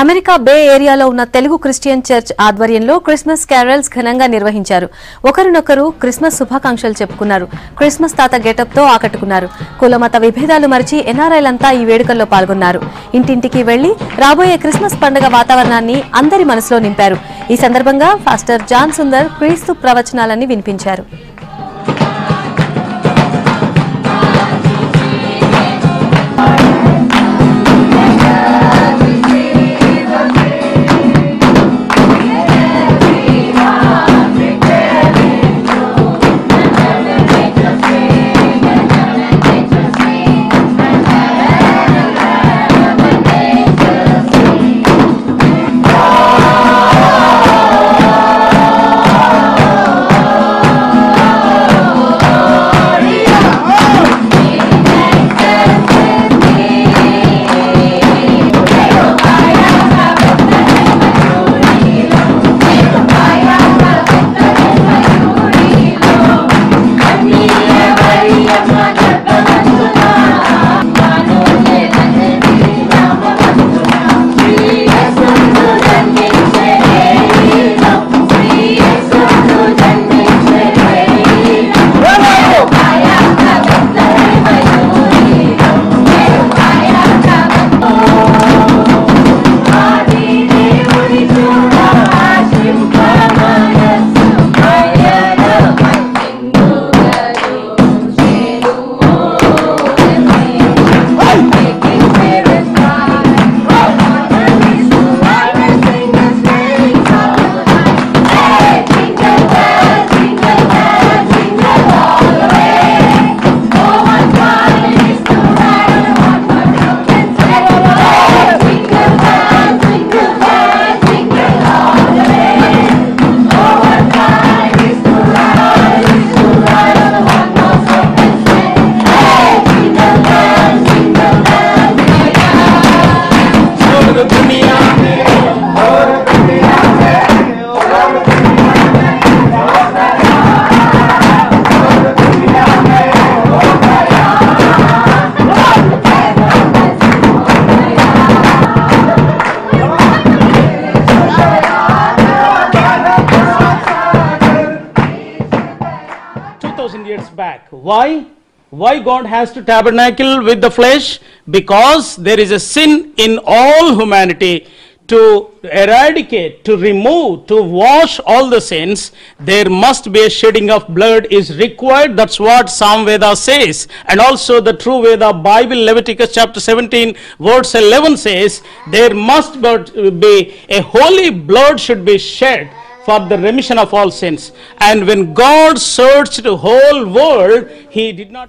America బే ఏరియాలో ఉన్న Telugu Christian church ఆధ్వర్యంలో క్రిస్మస్ క్యారల్స్ ఘనంగా నిర్వహించారు. ఒకరినొకరు క్రిస్మస్ శుభాకాంక్షలు చెప్పుకున్నారు. క్రిస్మస్ తాత గెటప్ తో ఆకట్టుకున్నారు. కులమత విభేదాలు మరిచి ఎన్ఆర్ఐలంతా ఈ వేడుకల్లో పాల్గొన్నారు. ఇంటింటికి వెళ్లి రాబోయే క్రిస్మస్ పండుగ వాతావరణాన్ని అందరి మనసులో నింపారు. ఈ సందర్భంగా పాస్టర్ జాన్ సుందర్ క్రీస్తు ప్రవచనాలని వినిపించారు. Years back. Why God has to tabernacle with the flesh? Because there is a sin in all humanity. To eradicate, to remove, to wash all the sins, there must be a shedding of blood is required. That's what Samveda says. And also the true Veda Bible, Leviticus chapter 17 verse 11 says, there must be a holy blood should be shed for the remission of all sins. And when God searched the whole world, he did not